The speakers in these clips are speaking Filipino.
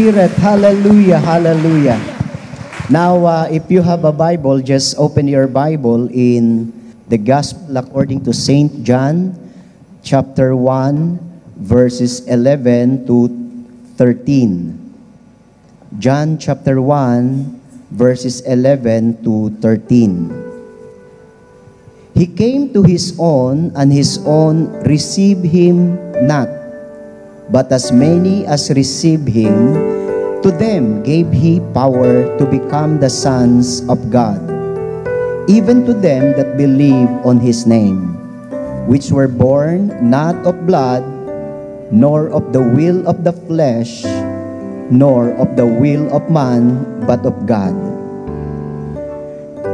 Spirit. Hallelujah, hallelujah. Now, if you have a Bible, just open your Bible in the Gospel according to St. John, chapter 1, verses 11 to 13. John chapter 1, verses 11 to 13. He came to his own, and his own received him not. But as many as received him, to them gave he power to become the sons of God, even to them that believe on his name, which were born not of blood, nor of the will of the flesh, nor of the will of man, but of God.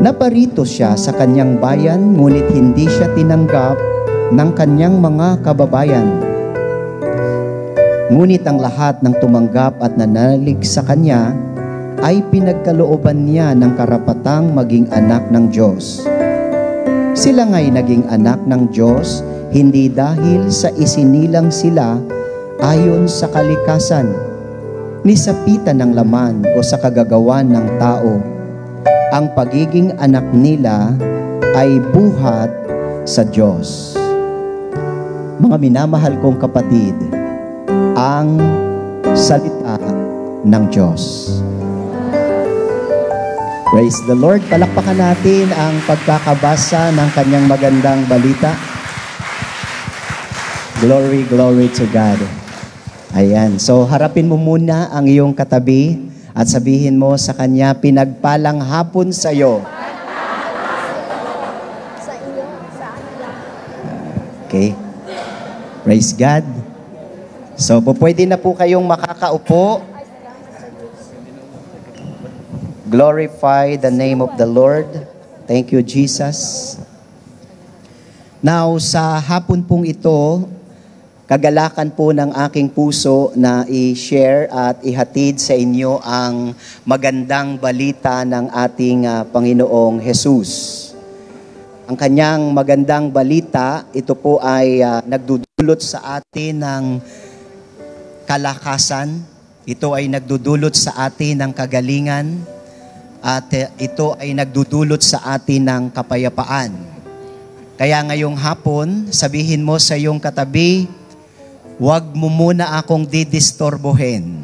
Naparito siya sa kanyang bayan, ngunit hindi siya tinanggap ng kanyang mga kababayan. Ngunit ang lahat ng tumanggap at nanalig sa kanya ay pinagkalooban niya ng karapatang maging anak ng Diyos. Sila nga'y naging anak ng Diyos, hindi dahil sa isinilang sila ayon sa kalikasan, ni sa pita ng laman o sa kagagawan ng tao. Ang pagiging anak nila ay buhat sa Diyos. Mga minamahal kong kapatid, ang salita ng Diyos. Praise the Lord. Palakpakan natin ang pagkakabasa ng kanyang magandang balita. Glory, glory to God. Ayan. So, harapin mo muna ang iyong katabi at sabihin mo sa kanya, pinagpalang hapon sa iyo. Okay. Praise God. So, pwede na po kayong makakaupo. Glorify the name of the Lord. Thank you, Jesus. Now, sa hapon pong ito, kagalakan po ng aking puso na i-share at ihatid sa inyo ang magandang balita ng ating Panginoong Jesus. Ang kanyang magandang balita, ito po ay nagdudulot sa atin ng kalakasan. Ito ay nagdudulot sa atin ng kagalingan at ito ay nagdudulot sa atin ng kapayapaan. Kaya ngayong hapon, sabihin mo sa iyong katabi, huwag mo muna akong didistorbohin.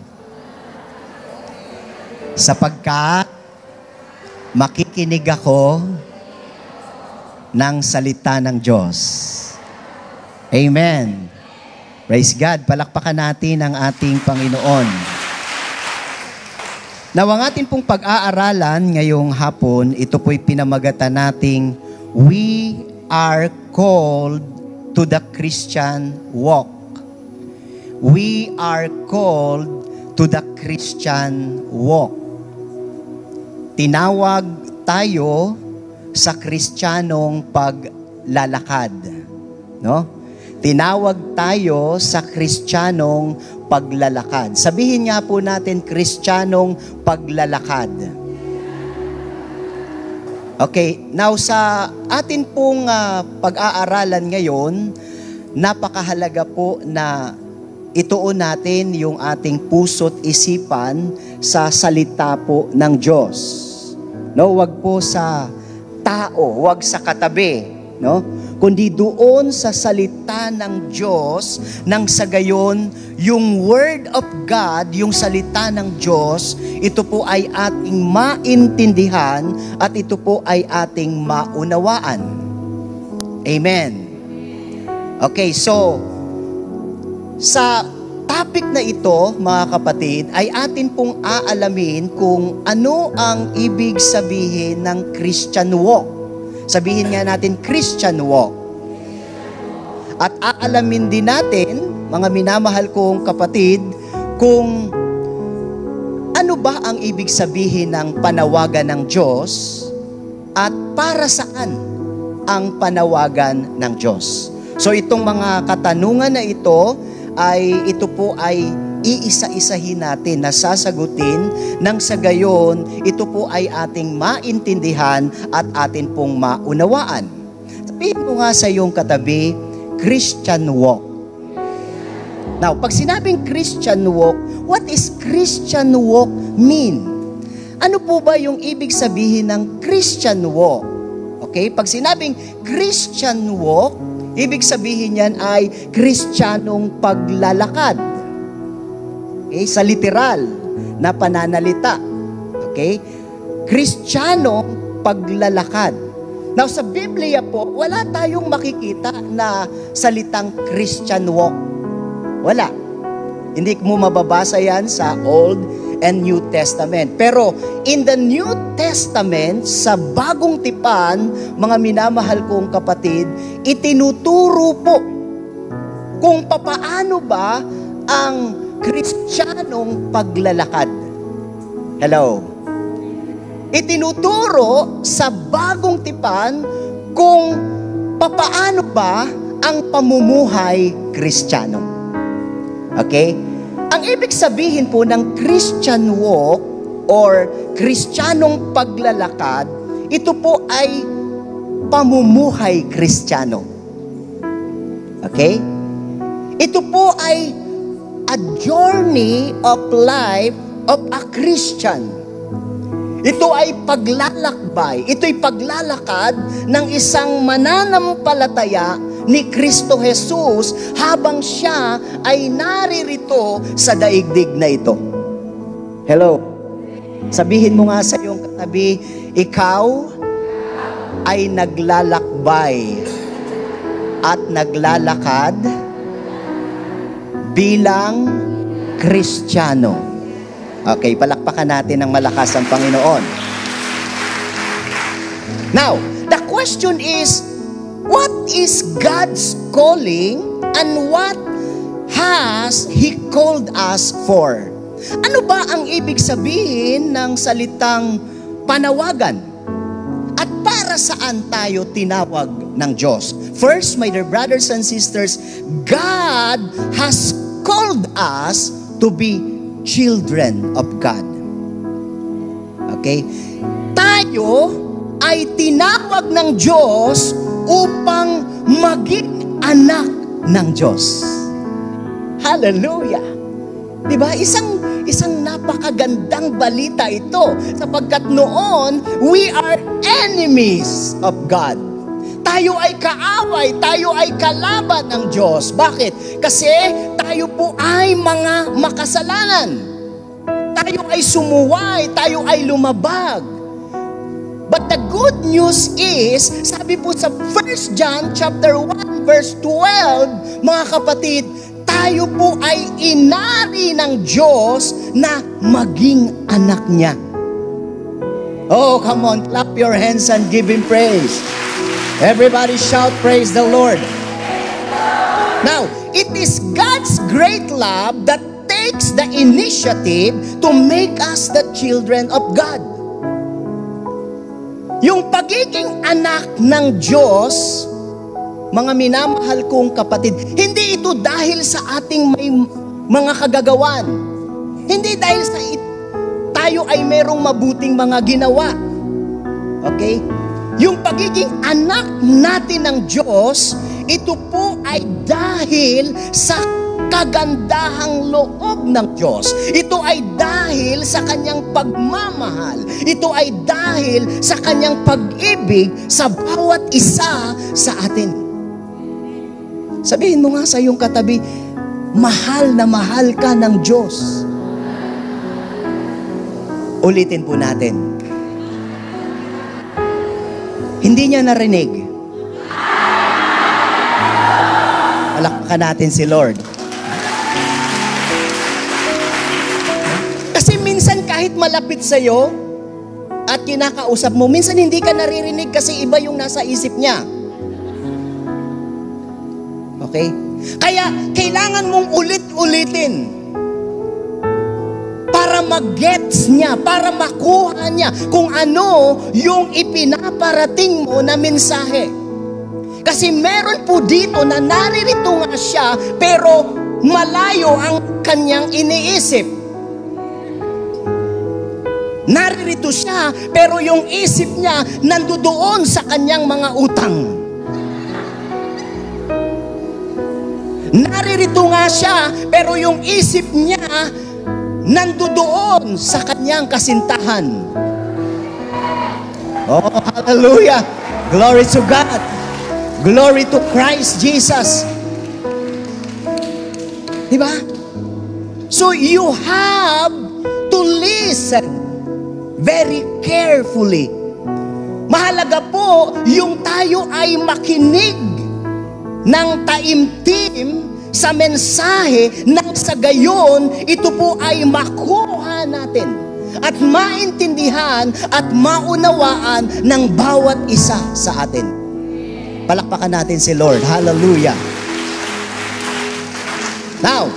Sapagkat makikinig ako ng salita ng Diyos. Amen. Praise God. Palakpakan natin ang ating Panginoon. Now, ang ating pong pag-aaralan ngayong hapon, ito po'y pinamagatan nating We are called to the Christian walk. We are called to the Christian walk. Tinawag tayo sa Kristiyanong paglalakad. No? Tinawag tayo sa Kristiyanong paglalakad. Sabihin nga po natin, Kristiyanong paglalakad. Okay, now sa atin pong pag-aaralan ngayon, napakahalaga po na ituon natin yung ating puso't isipan sa salita po ng Diyos. No, wag po sa tao, wag sa katabi, no? Kundi doon sa salita ng Diyos, nang sa gayon, yung Word of God, yung salita ng Diyos, ito po ay ating maintindihan at ito po ay ating maunawaan. Amen. Okay, so, sa topic na ito, mga kapatid, ay atin pong aalamin kung ano ang ibig sabihin ng Christian walk. Sabihin nga natin, Christian walk. At aalamin din natin, mga minamahal kong kapatid, kung ano ba ang ibig sabihin ng panawagan ng Diyos at para saan ang panawagan ng Diyos. So itong mga katanungan na ito po ay iisa-isahin natin na sasagutin nang sa gayon, ito po ay ating maintindihan at atin pong maunawaan. Sabihin mo nga sa iyong katabi, Christian walk. Now, pag sinabing Christian walk, what is Christian walk mean? Ano po ba yung ibig sabihin ng Christian walk? Okay, pag sinabing Christian walk, ibig sabihin yan ay Kristiyanong paglalakad. Okay, sa literal na pananalita. Okay? Kristiyanong paglalakad. Now, sa Biblia po, wala tayong makikita na salitang Christian walk. Wala. Hindi mo mababasa yan sa Old and New Testament. Pero, in the New Testament, sa Bagong Tipan, mga minamahal kong kapatid, itinuturo po kung papaano ba ang Kristiyanong paglalakad. Hello? Itinuturo sa Bagong Tipan kung papaano ba ang pamumuhay Kristiyano. Okay? Ang ibig sabihin po ng Christian walk or Kristiyanong paglalakad, ito po ay pamumuhay Kristiyano. Okay? Ito po ay a journey of life of a Christian. Ito ay paglalakbay, ito'y paglalakad ng isang mananampalataya ni Kristo Jesus habang siya ay naririto sa daigdig na ito. Hello? Sabihin mo nga sa iyong katabi, ikaw ay naglalakbay at naglalakad bilang Kristiyano. Okay, palakpakan natin ng malakas ang Panginoon. Now, the question is, what is God's calling and what has He called us for? Ano ba ang ibig sabihin ng salitang panawagan? At para saan tayo tinawag ng Diyos? First, my dear brothers and sisters, God has called us to be children of God. Okay? Tayo ay tinawag ng Diyos upang maging anak ng Diyos. Hallelujah! Diba? Isang napakagandang balita ito sapagkat noon, we are enemies of God. Tayo ay kaaway, tayo ay kalaban ng Diyos. Bakit? Kasi tayo po ay mga makasalanan. Tayo ay sumuway, tayo ay lumabag. But the good news is, sabi po sa 1 John chapter 1 verse 12, mga kapatid, tayo po ay inari ng Diyos na maging anak niya. Oh, come on, clap your hands and give Him praise. Everybody shout, praise the Lord. Now, it is God's great love that takes the initiative to make us the children of God. Yung pagiging anak ng Diyos, mga minamahal kong kapatid, hindi ito dahil sa ating may mga kagagawan. Hindi dahil sa tayo ay merong mabuting mga ginawa. Okay? Yung pagiging anak natin ng Diyos, ito po ay dahil sa kagandahang loob ng Diyos. Ito ay dahil sa Kanyang pagmamahal. Ito ay dahil sa Kanyang pag-ibig sa bawat isa sa atin. Sabihin mo nga sa iyong katabi, mahal na mahal ka ng Diyos. Ulitin po natin. Hindi niya narinig. Palakpakan natin si Lord. Kasi minsan kahit malapit sa'yo at kinakausap mo, minsan hindi ka naririnig kasi iba yung nasa isip niya. Okay? Kaya kailangan mong ulit-ulitin para mag-gets niya, para makuha niya kung ano yung ipinaparating mo na mensahe. Kasi meron po dito na naririto nga siya, pero malayo ang kanyang iniisip. Naririto siya, pero yung isip niya nandoon sa kanyang mga utang. Naririto nga siya, pero yung isip niya nandoon sa kanyang kasintahan. Oh, hallelujah! Glory to God! Glory to Christ Jesus! Diba? So you have to listen very carefully. Mahalaga po yung tayo ay makinig ng taimtim sa mensahe nang sa gayon ito po ay makuha natin at maintindihan at maunawaan ng bawat isa sa atin. Palakpakan natin si Lord. Hallelujah. Now,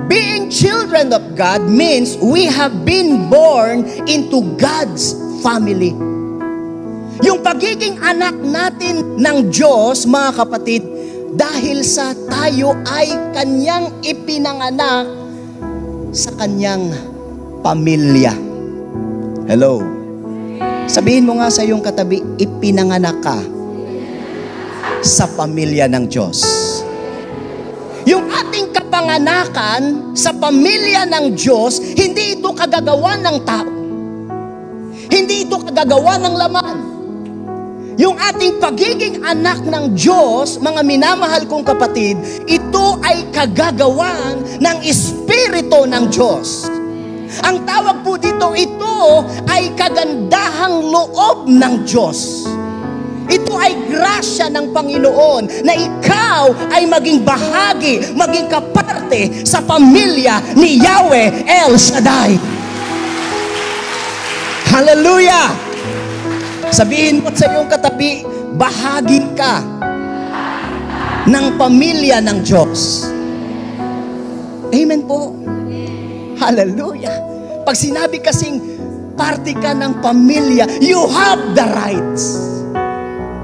being children of God means we have been born into God's family. Yung pagiging anak natin ng Diyos, mga kapatid, dahil sa tayo ay kanyang ipinanganak sa kanyang pamilya. Hello. Sabihin mo nga sa iyong katabi, ipinanganak ka sa pamilya ng Diyos. Yung ating kapanganakan sa pamilya ng Diyos, hindi ito kagagawa ng tao. Hindi ito kagagawa ng laman. Yung ating pagiging anak ng Diyos, mga minamahal kong kapatid, ito ay kagagawan ng Espiritu ng Diyos. Ang tawag po dito, ito ay kagandahang loob ng Diyos. Ito ay grasya ng Panginoon na ikaw ay maging bahagi, maging kaparte sa pamilya ni Yahweh El Shaddai. Hallelujah! Sabihin mo sa iyong katabi, bahagi ka ng pamilya ng Diyos. Amen po. Hallelujah. Pag sinabi kasing parte ka ng pamilya, you have the rights.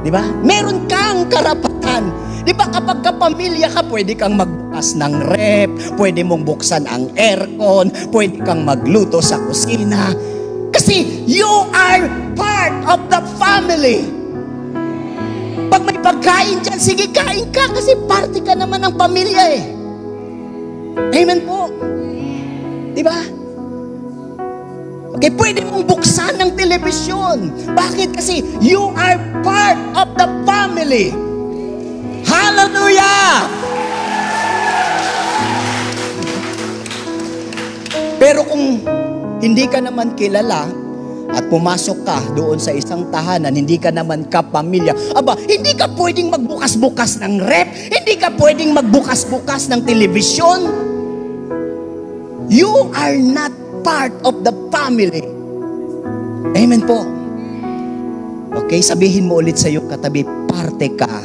Di ba? Meron kang karapatan. Di ba kapag kapamilya ka, pwede kang magbukas ng rep, pwede mong buksan ang aircon, pwede kang magluto sa kusina. Kasi you are part of the family. Pag may pagkain dyan, sige, kain ka kasi parte ka naman ng pamilya eh. Amen po. Diba? Okay, pwede mong buksan ng telebisyon. Bakit? Kasi you are part of the family. Hallelujah! Pero kung hindi ka naman kilala at pumasok ka doon sa isang tahanan, hindi ka naman kapamilya, aba, hindi ka pwedeng magbukas-bukas ng rep, hindi ka pwedeng magbukas-bukas ng telebisyon. You are not part of the family. Amen po. Okay, sabihin mo ulit sa iyong katabi, parte ka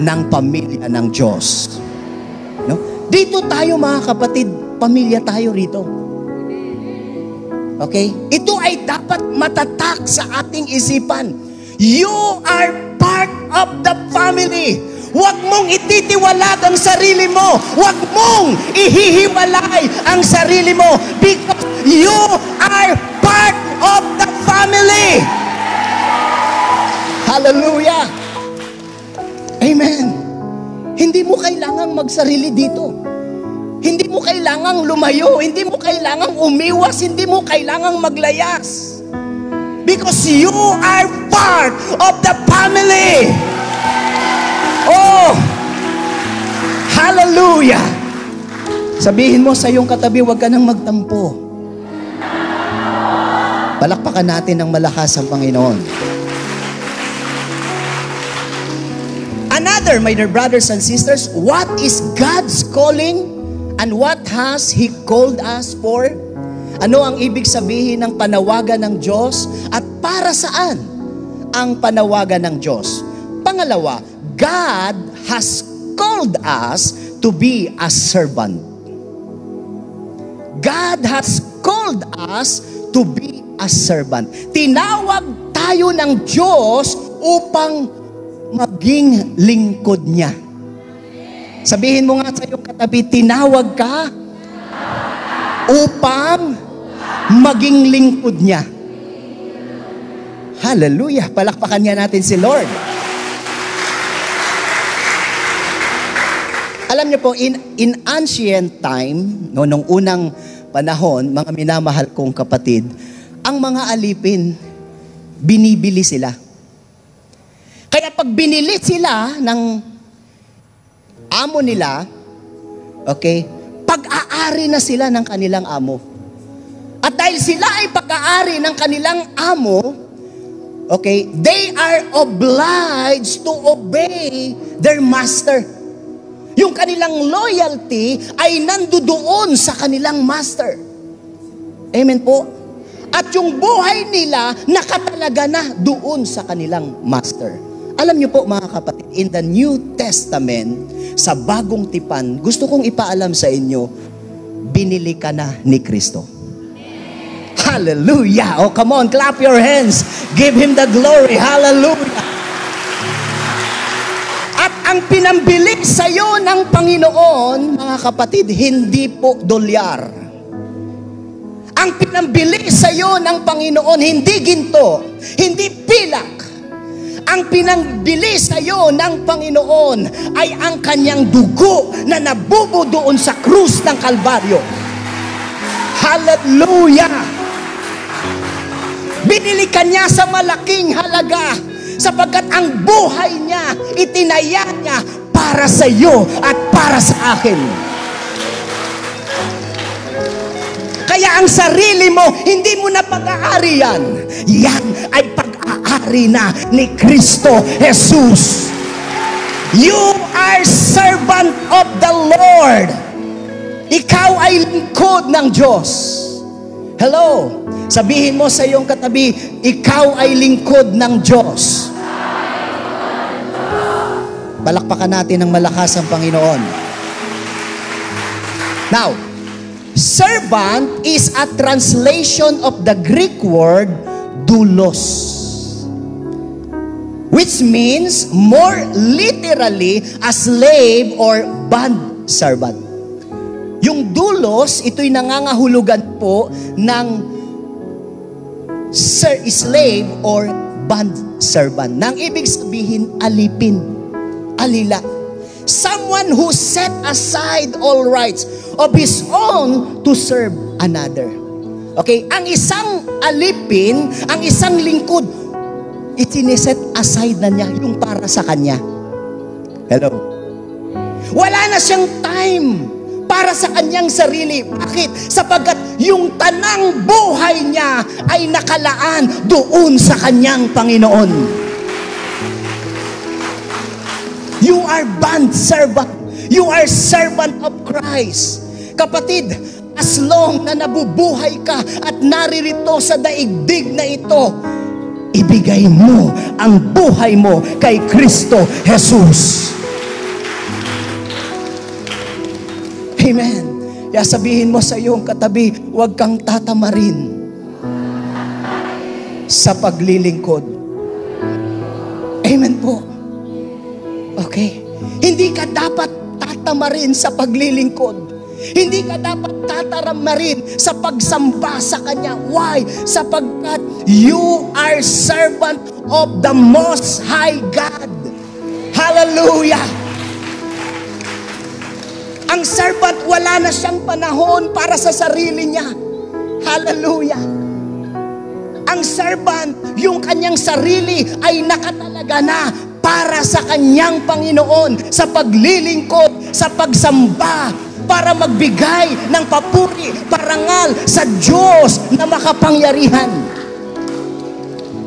ng pamilya ng Diyos. No? Dito tayo mga kapatid, pamilya tayo rito. Okay? Ito ay dapat matatak sa ating isipan. You are part of the family. Huwag mong ititiwalag ang sarili mo. Huwag mong ihihiwalay ang sarili mo because you are part of the family. Hallelujah. Amen. Hindi mo kailangang magsarili dito. Hindi mo kailangang lumayo, hindi mo kailangang umiwas, hindi mo kailangang maglayas. Because you are part of the family. Oh! Hallelujah! Sabihin mo sa iyong katabi, huwag ka nang magtampo. Palakpakan natin ng malakas ang Panginoon. Another, my dear brothers and sisters, what is God's calling? And what has He called us for? Ano ang ibig sabihin ng panawagan ng Diyos? At para saan ang panawagan ng Diyos? Pangalawa, God has called us to be a servant. God has called us to be a servant. Tinawag tayo ng Diyos upang maging lingkod niya. Sabihin mo nga sa iyong katabi, tinawag ka upang maging lingkod niya. Hallelujah! Palakpakan niya natin si Lord. Alam niyo po, in ancient time, no, nung unang panahon, mga minamahal kong kapatid, ang mga alipin, binibili sila. Kaya pag binili sila ng amo nila, okay, pag-aari na sila ng kanilang amo. At dahil sila ay pag-aari ng kanilang amo, okay, they are obliged to obey their master. Yung kanilang loyalty ay nandoon sa kanilang master. Amen po. At yung buhay nila nakatalaga na doon sa kanilang master. Alam niyo po mga kapatid, in the New Testament, sa bagong tipan, gusto kong ipaalam sa inyo, binili ka na ni Kristo. Hallelujah! Oh, come on, clap your hands. Give Him the glory. Hallelujah! At ang pinambili sa iyo ng Panginoon, mga kapatid, hindi po dolyar. Ang pinambili sa iyo ng Panginoon, hindi ginto, hindi pilak. Ang pinambili sa iyo ng Panginoon ay ang kanyang dugo na nabubo doon sa krus ng Kalbaryo. Hallelujah! Binili ka niya sa malaking halaga sapagkat ang buhay niya, itinaya niya para sa iyo at para sa akin. Kaya ang sarili mo, hindi mo na pag-aari yan. Yan ay pag-aari na ni Kristo Jesus. You are servant of the Lord. Ikaw ay lingkod ng Diyos. Hello? Sabihin mo sa iyong katabi, ikaw ay lingkod ng Diyos. Palakpakan natin ng malakas ang Panginoon. Now, servant is a translation of the Greek word doulos, which means more literally a slave or bond servant. Yung doulos, ito'y nangangahulugan po ng slave or bond servant. Nang ibig sabihin, alipin, alila. Someone who set aside all rights of his own to serve another. Okay, ang isang alipin, ang isang lingkod, itiniset aside na niya yung para sa kanya. Hello? Wala na siyang time para sa kanyang sarili. Bakit? Sapagkat yung tanang buhay niya ay nakalaan doon sa kanyang Panginoon. You are bond servant. You are servant of Christ. Kapatid, as long na nabubuhay ka at naririto sa daigdig na ito, ibigay mo ang buhay mo kay Kristo Jesus. Amen. Kaya sabihin mo sa iyong katabi, huwag kang tatamarin sa paglilingkod. Amen po. Okay. Hindi ka dapat tatamarin sa paglilingkod. Hindi ka dapat tatamarin sa pagsamba sa Kanya. Why? Sapagkat you are servant of the Most High God. Hallelujah! Ang servant, wala na siyang panahon para sa sarili niya. Hallelujah! Ang servant, yung kanyang sarili ay nakatalaga na para sa kanyang Panginoon, sa paglilingkod, sa pagsamba, para magbigay ng papuri, parangal sa Diyos na makapangyarihan.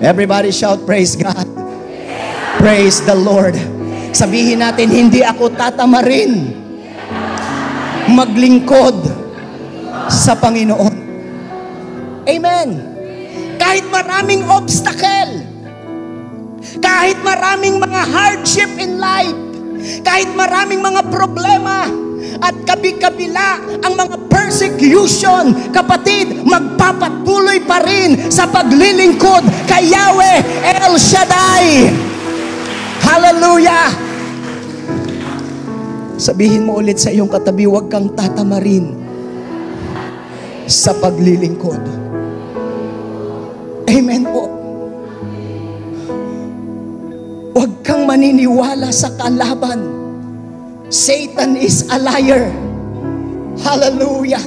Everybody shout, praise God. Praise the Lord. Sabihin natin, hindi ako tatamarin maglingkod sa Panginoon. Amen. Kahit maraming obstacle, kahit maraming mga hardship in life, kahit maraming mga problema, at kabila ang mga persecution, kapatid, magpapatuloy pa rin sa paglilingkod kay Yahweh El Shaddai. Hallelujah! Sabihin mo ulit sa iyong katabi, huwag kang tatamarin sa paglilingkod. Amen po. Huwag kang maniniwala sa kalaban Satan is a liar. Hallelujah.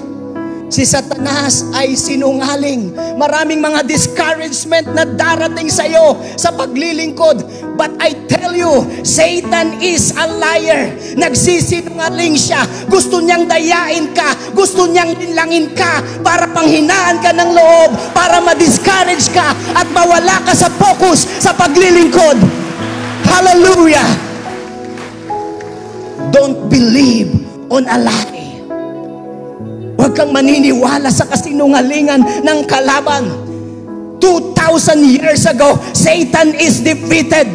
Si Satanas ay sinungaling. Maraming mga discouragement na darating sa iyo sa paglilingkod. But I tell you, Satan is a liar. Nagsisinungaling siya. Gusto niyang dayain ka. Gusto niyang linlangin ka para panghinaan ka ng loob, para ma-discourage ka at mawala ka sa focus sa paglilingkod. Hallelujah. Don't believe on a lie. Huwag kang maniniwala sa kasinungalingan ng kalaban. 2,000 years ago, Satan is defeated.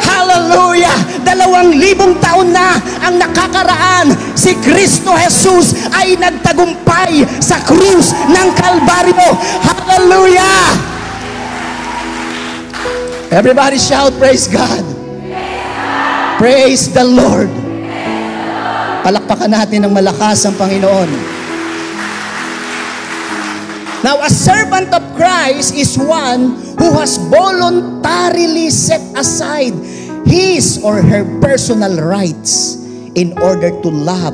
Hallelujah! 2,000 taon na ang nakakaraan. Si Kristo Jesus ay nagtagumpay sa krus ng Kalbaryo. Hallelujah! Everybody shout, praise God. Praise the Lord. Palakpakan natin ng malakas ang Panginoon. Now, a servant of Christ is one who has voluntarily set aside his or her personal rights in order to love,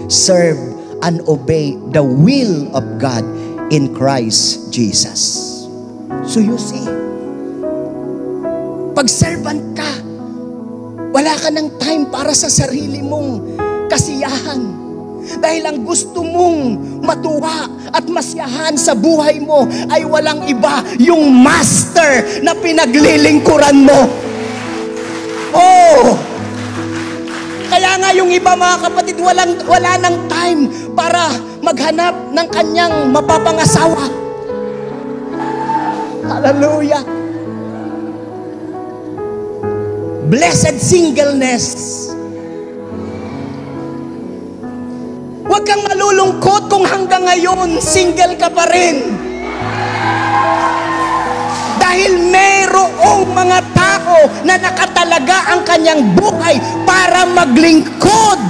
serve, and obey the will of God in Christ Jesus. So you see, pag servant ka, wala ka ng time para sa sarili mong kasiyahan. Dahil ang gusto mong matuwa at masyahan sa buhay mo ay walang iba, yung master na pinaglilingkuran mo. Oh! Kaya nga yung iba, mga kapatid, wala ng time para maghanap ng kanyang mapapangasawa. Hallelujah! Blessed singleness. Huwag kang malulungkot kung hanggang ngayon single ka pa rin. Dahil mayroong mga tao na nakatalaga ang kanyang buhay para maglingkod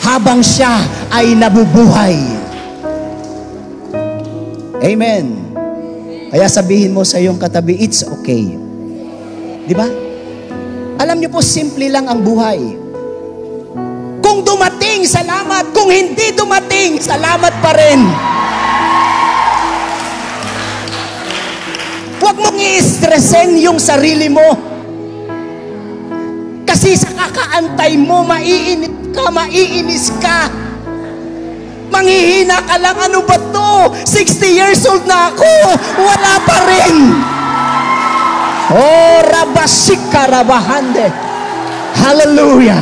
habang siya ay nabubuhay. Amen. Kaya sabihin mo sa iyong katabi, it's okay. Di ba? Alam niyo po, simple lang ang buhay. Kung dumating, salamat. Kung hindi dumating, salamat pa rin. Huwag mong i-stressin yung sarili mo. Kasi sa kakaantay mo, maiinit ka, maiinis ka. Manghihina ka lang, ano ba to? 60 years old na ako, wala pa rin. Oh, rabasika rabahande. Hallelujah.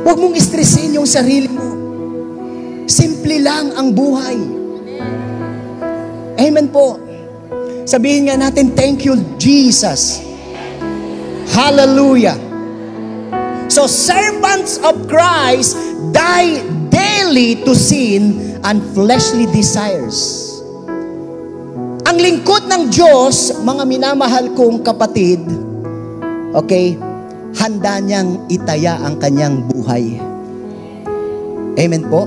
Huwag mong istresin yung sarili mo. Simple lang ang buhay. Amen po. Sabihin nga natin, thank you, Jesus. Hallelujah. So, servants of Christ die daily to sin and fleshly desires. Ang lingkod ng Diyos, mga minamahal kong kapatid, okay, handa niyang itaya ang kanyang buhay. Amen po?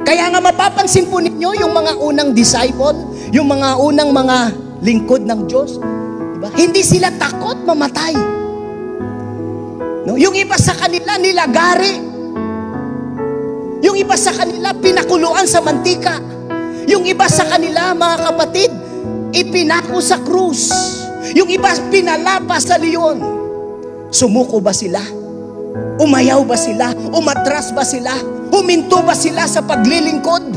Kaya nga mapapansin po ninyo yung mga unang disciple, yung mga unang mga lingkod ng Diyos, diba? Hindi sila takot mamatay. No? Yung iba sa kanila nilagari. Yung iba sa kanila pinakuluan sa mantika. Yung iba sa kanila, mga kapatid, ipinako sa krus. Yung iba pinalapa sa leon. Sumuko ba sila? Umayaw ba sila? Umatras ba sila? Huminto ba sila sa paglilingkod?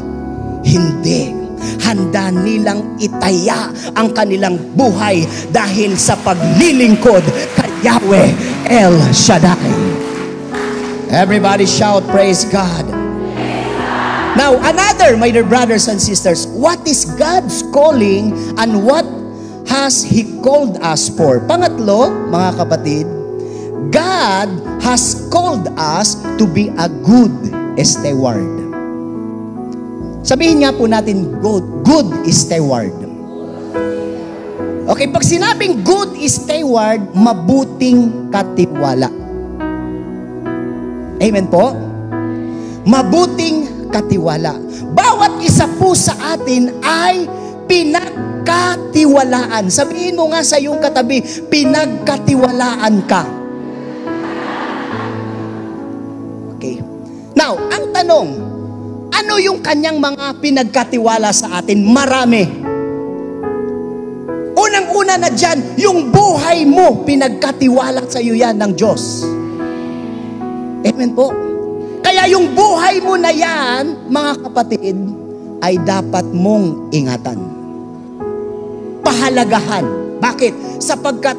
Hindi. Handa nilang itaya ang kanilang buhay dahil sa paglilingkod kay Yahweh El Shaddai. Everybody shout, praise God. Now, another, my dear brothers and sisters, what is God's calling and what has He called us for? Pangatlo, mga kapatid, God has called us to be a good steward. Sabihin nga po natin, good steward. Okay, pag sinabing good steward, mabuting katiwala. Amen po? Mabuting katiwala. Bawat isa po sa atin ay pinagkatiwalaan. Sabihin mo nga sa iyong katabi, pinagkatiwalaan ka. Now, ang tanong, ano yung kanyang mga pinagkatiwala sa atin? Marami. Unang-una na dyan, yung buhay mo, pinagkatiwala sa iyo yan ng Diyos. Amen po. Kaya yung buhay mo na yan, mga kapatid, ay dapat mong ingatan. Pahalagahan. Bakit? Sapagkat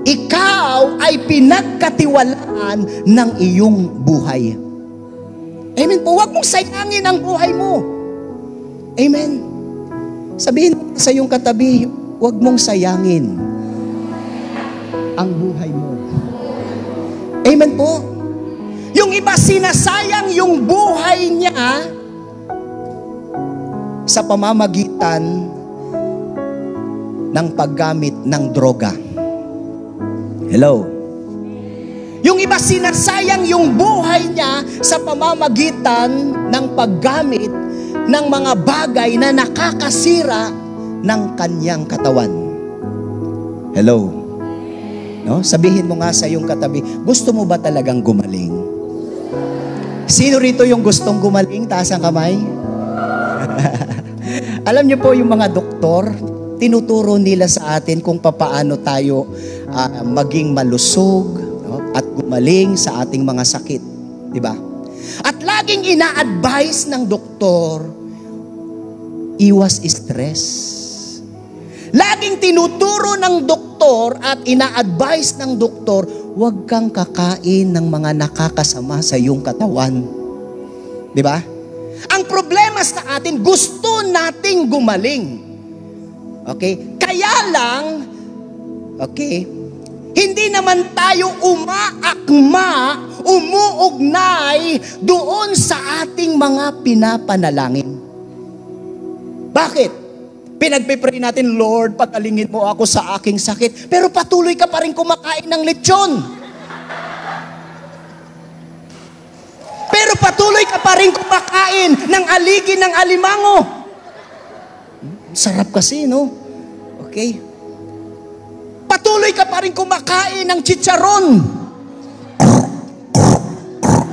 ikaw ay pinagkatiwalaan ng iyong buhay. Amen po. Huwag mong sayangin ang buhay mo. Amen. Sabihin mo sa iyong katabi, huwag mong sayangin ang buhay mo. Amen po. Yung iba sinasayang yung buhay niya sa pamamagitan ng paggamit ng droga. Hello? Yung iba sinasayang yung buhay niya sa pamamagitan ng paggamit ng mga bagay na nakakasira ng kanyang katawan. Hello? No? Sabihin mo nga sa iyong katabi, gusto mo ba talagang gumaling? Sino rito yung gustong gumaling? Taas ang kamay. Alam niyo po yung mga doktor, tinuturo nila sa atin kung papaano tayo maging malusog, no? At gumaling sa ating mga sakit. Diba? At laging ina-advise ng doktor, iwas stress. Laging tinuturo ng doktor at ina-advise ng doktor, huwag kang kakain ng mga nakakasama sa iyong katawan. Diba? Ang problema sa atin, gusto nating gumaling. Okay? Kaya lang, okay, hindi naman tayo umaakma, umuugnay doon sa ating mga pinapanalangin. Bakit? Pinagpipray natin, Lord, pagalingin mo ako sa aking sakit. Pero patuloy ka pa rin kumakain ng lechon. Pero patuloy ka pa rin kumakain ng aligi ng alimango. Sarap kasi, no? Okay. Patuloy ka pa rin kumakain ng chicharon.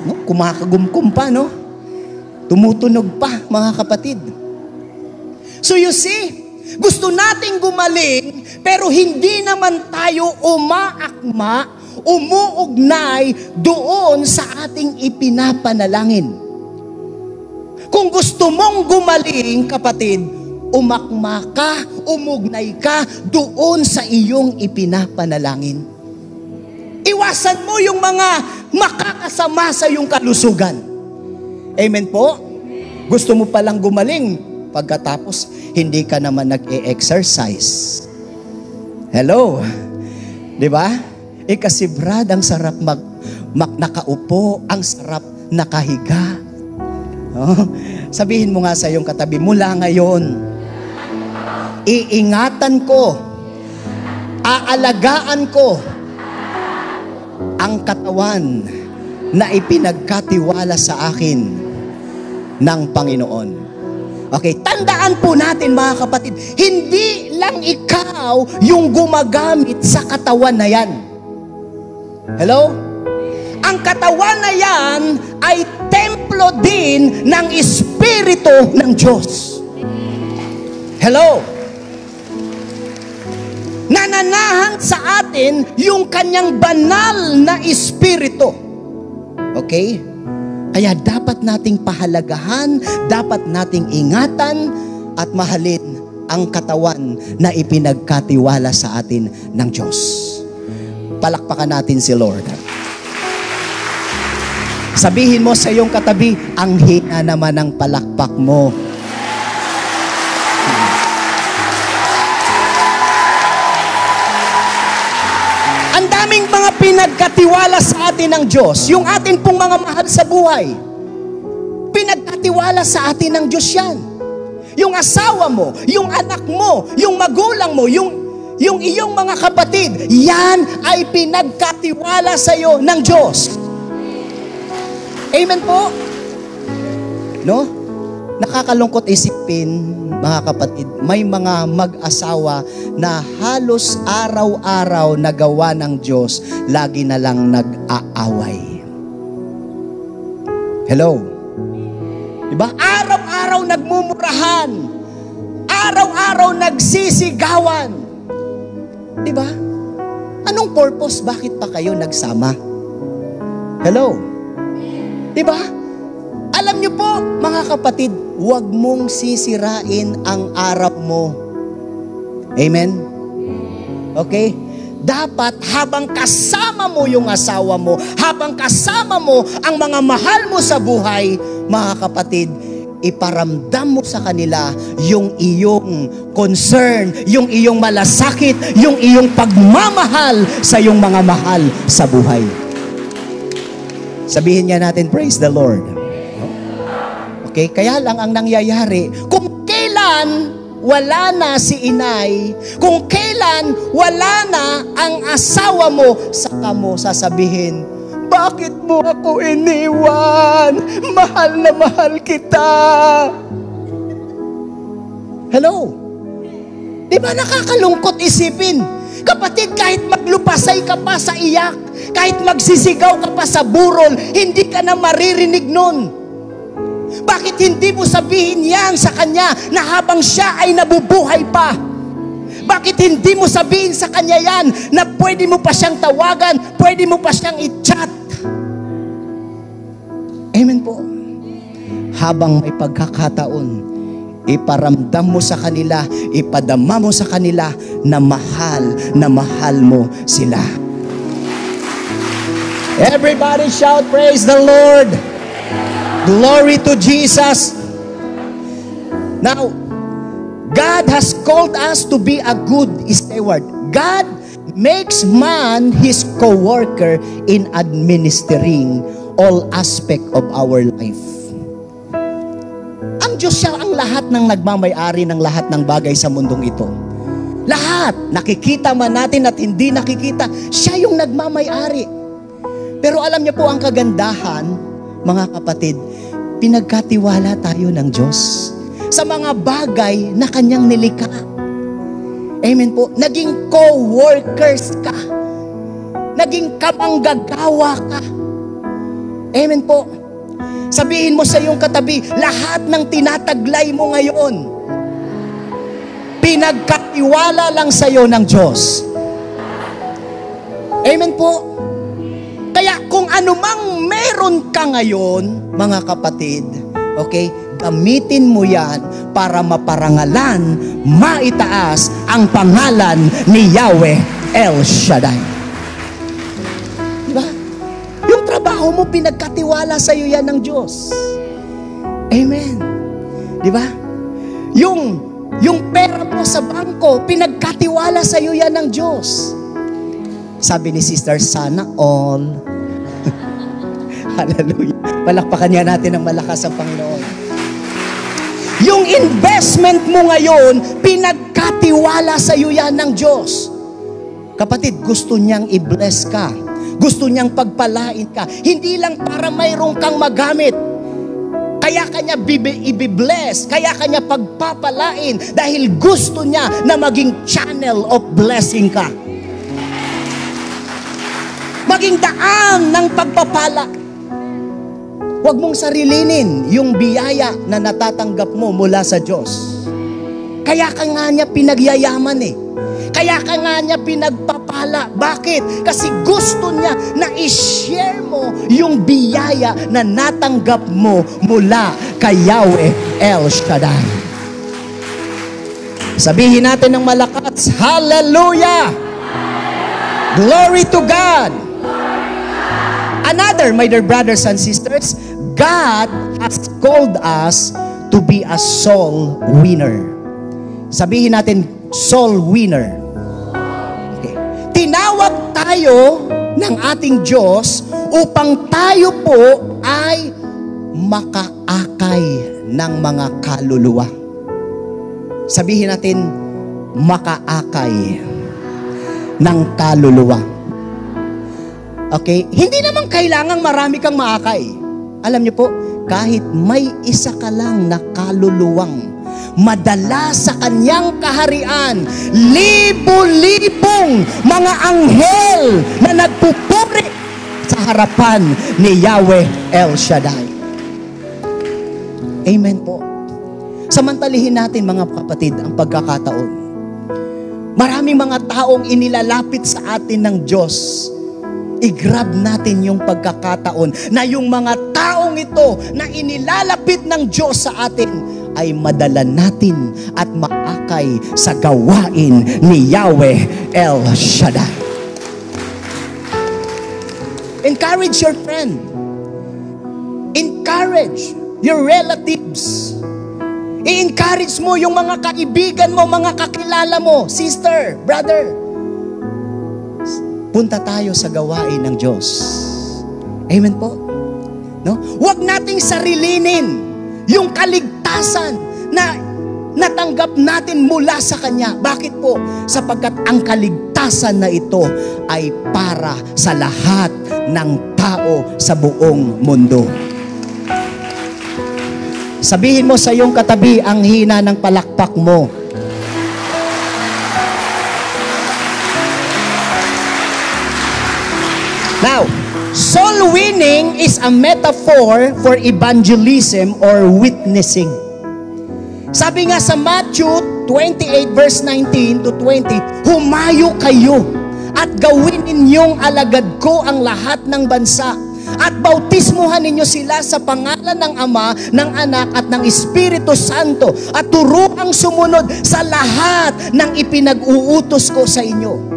No? Kumakagumkum pa, no? Tumutunog pa, mga kapatid. So you see, gusto nating gumaling, pero hindi naman tayo umaakma, umuugnay doon sa ating ipinapanalangin. Kung gusto mong gumaling, kapatid, umakma ka, umugnay ka doon sa iyong ipinapanalangin. Iwasan mo yung mga makakasama sa iyong kalusugan. Amen po? Gusto mo palang gumaling, pagkatapos hindi ka naman nag-e-exercise. Hello? Diba? Kasi Brad, ang sarap nakaupo, ang sarap nakahiga. Oh, sabihin mo nga sa iyong katabi, mula ngayon, iingatan ko, aalagaan ko ang katawan na ipinagkatiwala sa akin ng Panginoon. Okay, tandaan po natin mga kapatid, hindi lang ikaw yung gumagamit sa katawan na yan. Hello? Ang katawan na yan ay templo din ng Espiritu ng Diyos. Hello? Nananahan sa atin yung kanyang banal na Espiritu. Okay? Kaya dapat nating pahalagahan, dapat nating ingatan at mahalin ang katawan na ipinagkatiwala sa atin ng Diyos. Palakpakan natin si Lord. Sabihin mo sa iyong katabi, ang hina naman ng palakpak mo. Ang daming mga pinagkatiwala sa atin ng Diyos. Yung atin pong mga mahal sa buhay. Pinagkatiwala sa atin ng Diyos yan. Yung asawa mo, yung anak mo, yung magulang mo, yung iyong mga kapatid, yan ay pinagkatiwala sa iyo ng Diyos. Amen po? No? Nakakalungkot isipin, mga kapatid, may mga mag-asawa na halos araw-araw na gawa ng Diyos, lagi na lang nag-aaway. Hello? Diba? Araw-araw nagmumurahan. Araw-araw nagsisigawan. Diba? Anong purpose? Bakit pa kayo nagsama? Hello? Diba? Alam niyo po, mga kapatid, huwag mong sisirain ang araw mo. Amen? Okay? Dapat habang kasama mo yung asawa mo, habang kasama mo ang mga mahal mo sa buhay, mga kapatid, iparamdam mo sa kanila yung iyong concern, yung iyong malasakit, yung iyong pagmamahal sa iyong mga mahal sa buhay. Sabihin niya natin, praise the Lord. Okay? Kaya lang ang nangyayari, kung kailan wala na si inay, kung kailan wala na ang asawa mo, saka mo sasabihin, bakit mo ako iniwan? Mahal na mahal kita. Hello? Di ba nakakalungkot isipin? Kapatid, kahit maglupasay ka pa sa iyak, kahit magsisigaw ka pa sa burol, hindi ka na maririnig nun. Bakit hindi mo sabihin yan sa kanya na habang siya ay nabubuhay pa? Bakit hindi mo sabihin sa kanya yan na pwede mo pa siyang tawagan, pwede mo pa siyang i-chat? Amen po. Habang may pagkakataon, iparamdam mo sa kanila, ipadama mo sa kanila na mahal mo sila. Everybody shout, praise the Lord. Glory to Jesus. Now, God has called us to be a good steward. God makes man his co-worker in administering all aspect of our life. Ang Diyos siya ang lahat ng nagmamay-ari ng lahat ng bagay sa mundong ito. Lahat, nakikita man natin at hindi nakikita, siya yung nagmamay-ari. Pero alam niyo po ang kagandahan, mga kapatid, pinagkatiwala tayo ng Diyos sa mga bagay na kanyang nilikha. Amen po. Naging co-workers ka. Naging kamanggagawa ka. Amen po. Sabihin mo sa iyong katabi, lahat ng tinataglay mo ngayon, pinagkatiwala lang sa iyo ng Diyos. Amen po. Kaya kung anumang meron ka ngayon, mga kapatid, okay, gamitin mo yan para maparangalan, maitaas ang pangalan ni Yahweh El Shaddai. Diba? Yung trabaho mo, pinagkatiwala sa iyo yan ng Diyos. Amen. Diba? Yung pera mo sa bangko, pinagkatiwala sa iyo yan ng Diyos. Sabi ni Sister, sana all. Hallelujah. Palakpakan niya natin ng malakas ang Panginoon. Yung investment mo ngayon, pinagkatiwala sa iyo yan ng Diyos. Kapatid, gusto niyang i-bless ka. Gusto niyang pagpalain ka. Hindi lang para mayroong kang magamit. Kaya kanya i-bless. Kaya kanya pagpapalain. Dahil gusto niya na maging channel of blessing ka. Maging daan ng pagpapala. Huwag mong sarilinin yung biyaya na natatanggap mo mula sa Diyos. Kaya ka nga niya pinagyayaman eh. Kaya ka nga niya pinagpapala. Bakit? Kasi gusto niya na i-share mo yung biyaya na natanggap mo mula kay Yahweh El Shaddai. Sabihin natin ng malakas, Hallelujah! Glory to God! Another, my dear brothers and sisters, God has called us to be a soul winner. Sabihin natin, soul winner. Okay. Tinawag tayo ng ating Diyos upang tayo po ay makaakay ng mga kaluluwa. Sabihin natin, makaakay ng kaluluwa. Okay? Hindi naman kailangang marami kang maakay. Alam niyo po, kahit may isa ka lang na kaluluwang madala sa kanyang kaharian, libo-libong mga anghel na nagpupuri sa harapan ni Yahweh El Shaddai. Amen po. Samantalihin natin mga kapatid ang pagkakataon. Maraming mga taong inilalapit sa atin ng Diyos. I-grab natin yung pagkakataon na yung mga taong ito na inilalapit ng Diyos sa atin ay madala natin at maakay sa gawain ni Yahweh El Shaddai. Encourage your friend. Encourage your relatives. I-encourage mo yung mga kaibigan mo, mga kakilala mo, sister, brother. Punta tayo sa gawain ng Diyos. Amen po. No? Huwag nating sarilinin yung kaligtasan na natanggap natin mula sa Kanya. Bakit po? Sapagkat ang kaligtasan na ito ay para sa lahat ng tao sa buong mundo. Sabihin mo sa iyong katabi, ang hina ng palakpak mo. Now, soul winning is a metaphor for evangelism or witnessing. Sabi nga sa Matthew 28 verse 19 to 20, humayo kayo at gawin ninyong alagad ko ang lahat ng bansa at bautismuhan ninyo sila sa pangalan ng Ama, ng Anak at ng Espiritu Santo at turuang sumunod sa lahat ng ipinag-uutos ko sa inyo.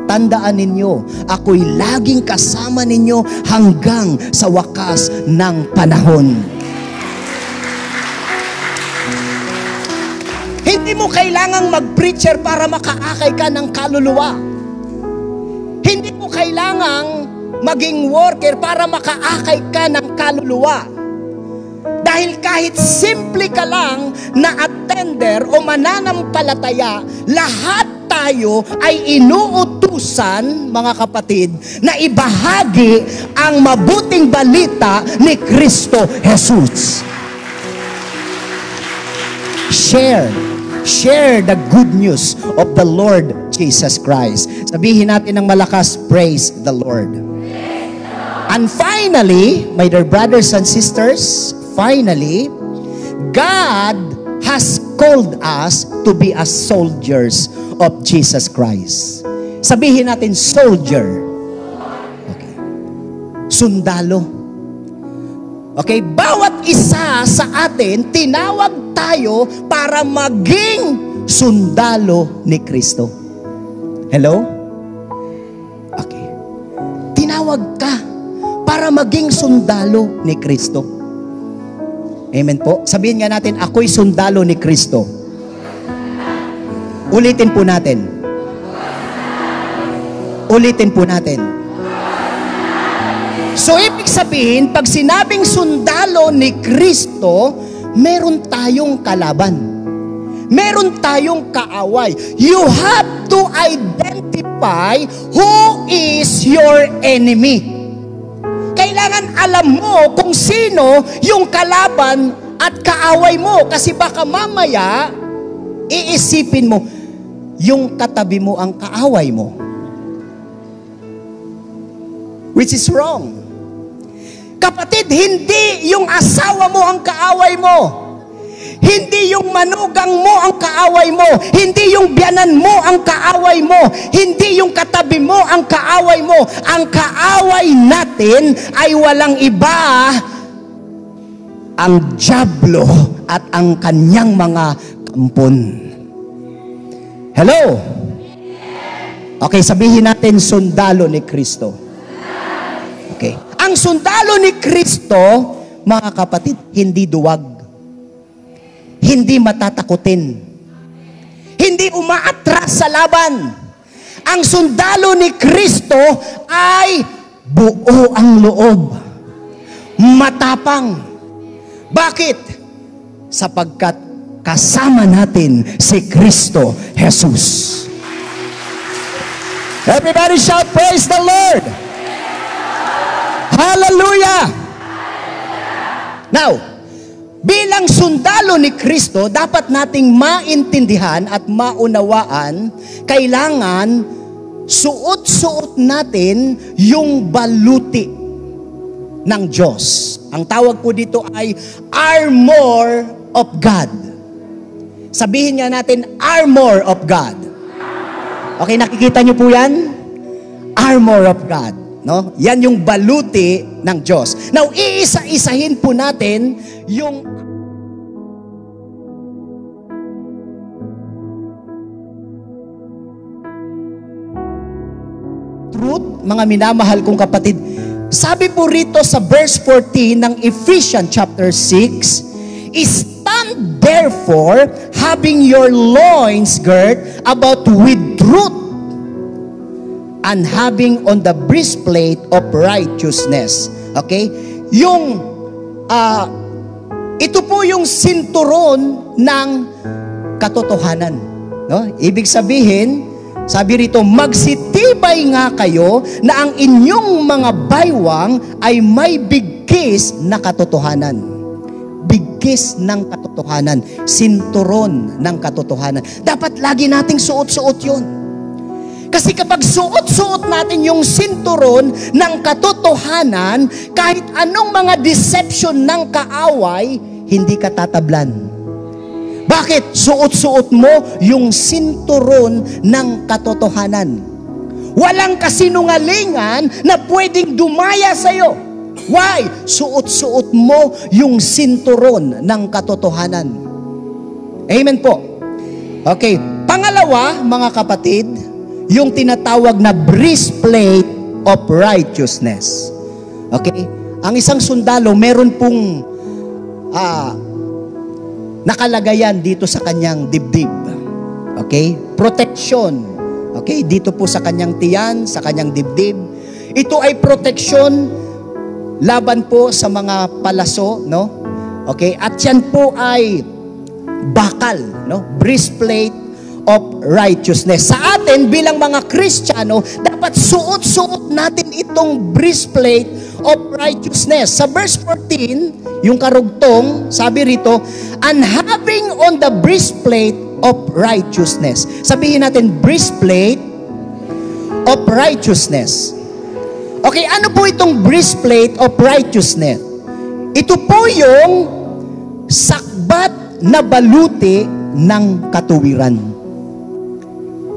Tandaan ninyo, ako'y laging kasama ninyo hanggang sa wakas ng panahon. Hindi mo kailangang mag-preacher para makaakay ka ng kaluluwa. Hindi mo kailangang maging worker para makaakay ka ng kaluluwa. Dahil kahit simple ka lang na attender o mananampalataya, lahat tayo ay inuutusan, mga kapatid, na ibahagi ang mabuting balita ni Kristo Jesus. Share the good news of the Lord Jesus Christ. Sabihin natin ng malakas, praise the Lord. And finally, my dear brothers and sisters, finally, God has called us to be as soldiers of Jesus Christ. Sabihin natin, soldier. Okay. Sundalo. Okay, bawat isa sa atin, tinawag tayo para maging sundalo ni Kristo. Hello? Okay. Tinawag ka para maging sundalo ni Kristo. Amen po. Sabihin nga natin, ako'y sundalo ni Kristo. Ulitin po natin. Ulitin po natin. So, ibig sabihin, pag sinabing sundalo ni Kristo, meron tayong kalaban. Meron tayong kaaway. You have to identify who is your enemy. Kailangan alam mo kung sino yung kalaban at kaaway mo. Kasi baka mamaya, iisipin mo, yung katabi mo ang kaaway mo. Which is wrong. Kapatid, hindi yung asawa mo ang kaaway mo. Hindi yung manugang mo ang kaaway mo. Hindi yung biyanan mo ang kaaway mo. Hindi yung katabi mo ang kaaway mo. Ang kaaway natin ay walang iba, ang dyablo at ang kanyang mga kampon. Hello? Okay, sabihin natin sundalo ni Kristo. Okay. Ang sundalo ni Kristo, mga kapatid, hindi duwag. Hindi matatakutin. Hindi umaatras sa laban. Ang sundalo ni Kristo ay buo ang loob. Matapang. Bakit? Sapagkat kasama natin si Kristo Jesus. Everybody shout, praise the Lord! Hallelujah! Now, bilang sundalo ni Kristo, dapat nating maintindihan at maunawaan, kailangan suot-suot natin yung baluti. ng Diyos. Ang tawag po dito ay armor of God. Sabihin nga natin, armor of God. Okay, nakikita niyo po yan? Armor of God. No? Yan yung baluti ng Diyos. Now, iisa-isahin po natin yung truth, mga minamahal kong kapatid. Sabi po rito sa verse 14 ng Ephesians chapter 6, stand therefore, having your loins girt about with truth, and having on the breastplate of righteousness. Okay? Ito po yung sinturon ng katotohanan. No? Ibig sabihin, sabi rito, magsitibay nga kayo na ang inyong mga baywang ay may bigkis na katotohanan. Bigkis ng katotohanan. Sinturon ng katotohanan. Dapat lagi nating suot-suot yun. Kasi kapag suot-suot natin yung sinturon ng katotohanan, kahit anong mga deception ng kaaway, hindi ka tatablan. Bakit? Suot-suot mo yung sinturon ng katotohanan. Walang kasinungalingan na pwedeng dumaya sa'yo. Why? Suot-suot mo yung sinturon ng katotohanan. Amen po. Okay. Pangalawa, mga kapatid, yung tinatawag na breastplate of righteousness. Okay? Ang isang sundalo, meron pong nakalagayan dito sa kanyang dibdib. Okay? Protection. Okay? Dito po sa kanyang tiyan, sa kanyang dibdib. Ito ay protection laban po sa mga palaso, no? Okay? At yan po ay bakal, no? Breastplate of righteousness. Sa atin, bilang mga Kristiyano, dapat suot-suot natin itong breastplate of righteousness. Sa verse 14, yung karugtong, sabi rito, and having on the breastplate of righteousness. Sabihin natin, breastplate of righteousness. Okay, ano po itong breastplate of righteousness? Ito po yung sakbat na baluti ng katuwiran.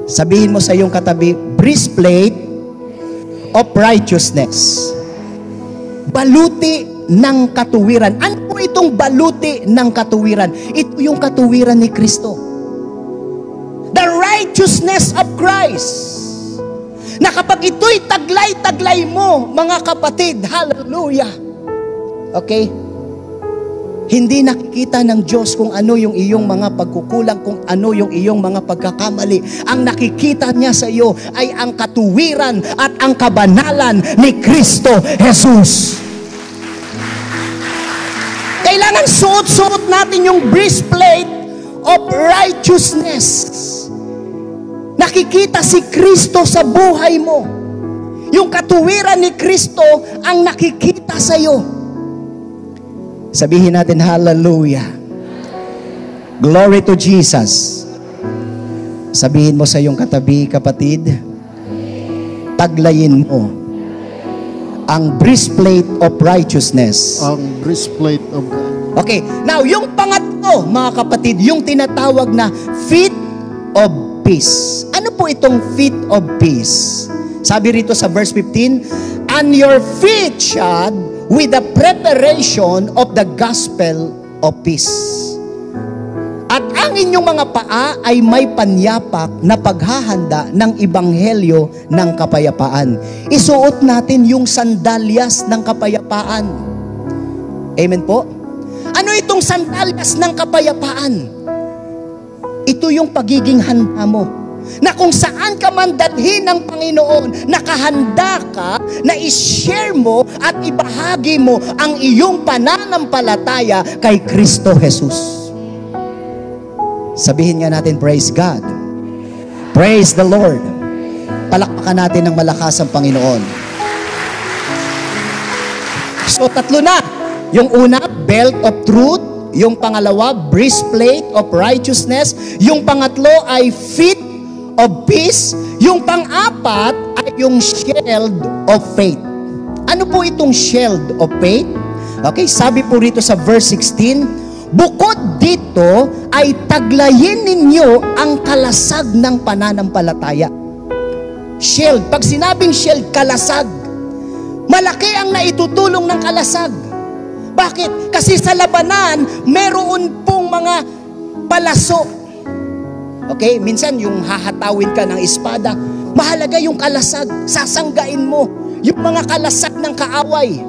Sabihin mo sa iyong katabi, breastplate of righteousness. Baluti ng katuwiran. Ano po itong baluti ng katuwiran? Ito yung katuwiran ni Kristo. The righteousness of Christ. Na kapag ito'y taglay-taglay mo, mga kapatid, hallelujah. Okay? Hindi nakikita ng Diyos kung ano yung iyong mga pagkukulang, kung ano yung iyong mga pagkakamali. Ang nakikita niya sa iyo ay ang katuwiran at ang kabanalan ni Kristo Jesus. Kailangan suot-suot natin yung breastplate of righteousness. Nakikita si Kristo sa buhay mo. Yung katuwiran ni Kristo ang nakikita sa iyo. Sabihin natin, hallelujah. Glory to Jesus. Sabihin mo sa iyong katabi, kapatid, taglayin mo ang breastplate of righteousness. Ang breastplate of God. Okay, now yung pangatlo, mga kapatid, yung tinatawag na feet of peace. Ano po itong feet of peace? Sabi rito sa verse 15, and your feet shod with the preparation of the gospel of peace. At ang inyong mga paa ay may panyapak na paghahanda ng ebanghelyo ng kapayapaan. Isuot natin yung sandalyas ng kapayapaan. Amen po? Ano itong sandalyas ng kapayapaan? Ito yung pagiging handa mo. Na kung saan ka man dalhin ng Panginoon, nakahanda ka na i-share mo at ibahagi mo ang iyong pananampalataya kay Kristo Jesus. Sabihin nga natin, praise God. Praise the Lord. Palakpakan natin ng malakas ang Panginoon. So, tatlo na. Yung una, belt of truth. Yung pangalawa, breastplate of righteousness. Yung pangatlo ay feet of peace. Yung pang-apat ay yung shield of faith. Ano po itong shield of faith? Okay, sabi po rito sa verse 16, bukod dito ay taglayin ninyo ang kalasag ng pananampalataya. Shield, pag sinabing shield, kalasag, malaki ang naitutulong ng kalasag. Bakit? Kasi sa labanan, meron pong mga palaso. Okay, minsan yung hahatawin ka ng espada, mahalaga yung kalasag, sasanggain mo yung mga kalasag ng kaaway.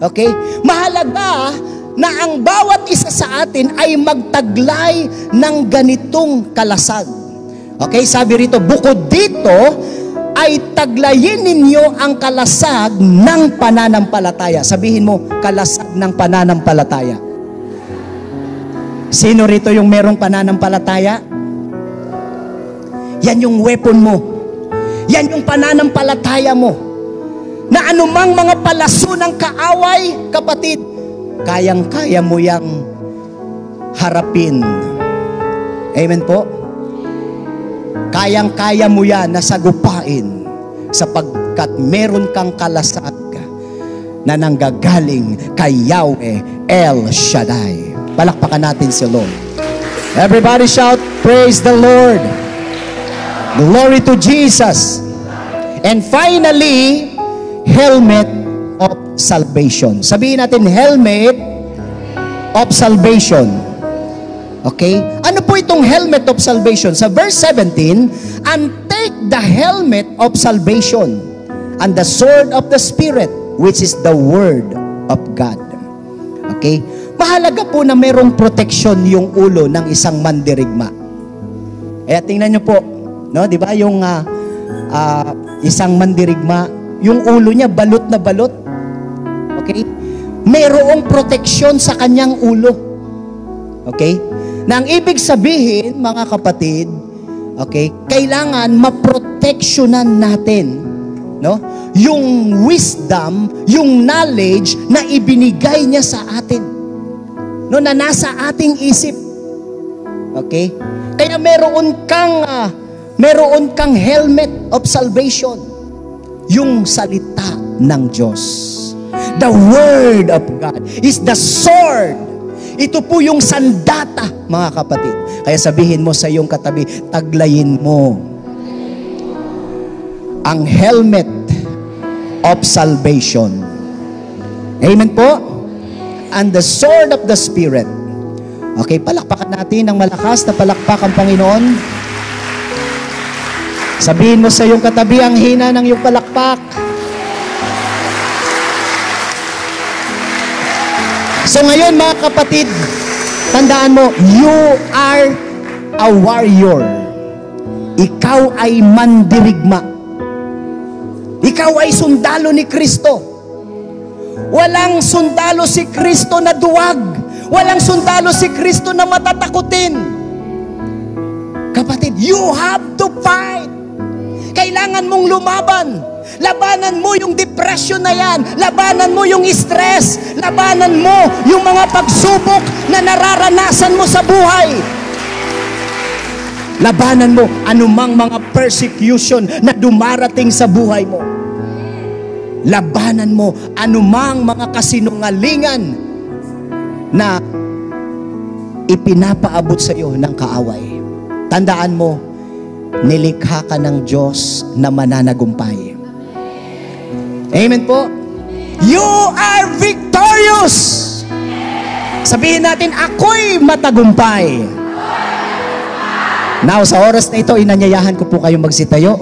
Okay? Mahalaga na ang bawat isa sa atin ay magtaglay ng ganitong kalasag. Okay? Sabi rito, bukod dito ay taglayin ninyo ang kalasag ng pananampalataya. Sabihin mo, kalasag ng pananampalataya. Sino rito yung merong pananampalataya? Yan yung weapon mo. Yan yung pananampalataya mo. Na anumang mga palaso ng kaaway, kapatid, kayang-kaya mo yang harapin. Amen po? Kayang-kaya mo yan na sagupain sapagkat meron kang kalasag na nanggagaling kay Yahweh El Shaddai. Palakpakan natin si Lord. Everybody shout, praise the Lord. Glory to Jesus. And finally, helmet of salvation. Sabihin natin, helmet of salvation. Okay? Ano po itong helmet of salvation? Sa verse 17, and take the helmet of salvation and the sword of the Spirit, which is the word of God. Okay? Mahalaga po na merong protection yung ulo ng isang mandirigma. Kaya tingnan nyo po, no? Di ba yung isang mandirigma, yung ulo niya balot na balot. Okay? Mayroong proteksyon sa kanyang ulo. Okay? Na ang ibig sabihin, mga kapatid, okay, kailangan maproteksyonan natin, no? Yung wisdom, yung knowledge na ibinigay niya sa atin. No, na nasa ating isip. Okay? Kaya meron kang helmet of salvation. Yung salita ng Diyos. The Word of God is the sword. Ito po yung sandata, mga kapatid. Kaya sabihin mo sa iyong katabi, taglayin mo ang helmet of salvation. Amen po? And the sword of the Spirit. Okay, palakpakan natin ng malakas na palakpak ang Panginoon. Sabihin mo sa iyong katabi, ang hina ng iyong palakpak. So ngayon, mga kapatid, tandaan mo, you are a warrior. Ikaw ay mandirigma. Ikaw ay sundalo ni Kristo. Walang sundalo si Kristo na duwag. Walang sundalo si Kristo na matatakutin. Kapatid, you have to fight. Kailangan mong lumaban. Labanan mo yung depression na yan. Labanan mo yung stress. Labanan mo yung mga pagsubok na nararanasan mo sa buhay. Labanan mo anumang mga persecution na dumarating sa buhay mo. Labanan mo anumang mga kasinungalingan na ipinapaabot sa iyo ng kaaway. Tandaan mo, nilikha ka ng Diyos na mananagumpay. Amen po? You are victorious! Sabihin natin, ako'y matagumpay. Now, sa oras na ito, inanyayahan ko po kayong magsitayo.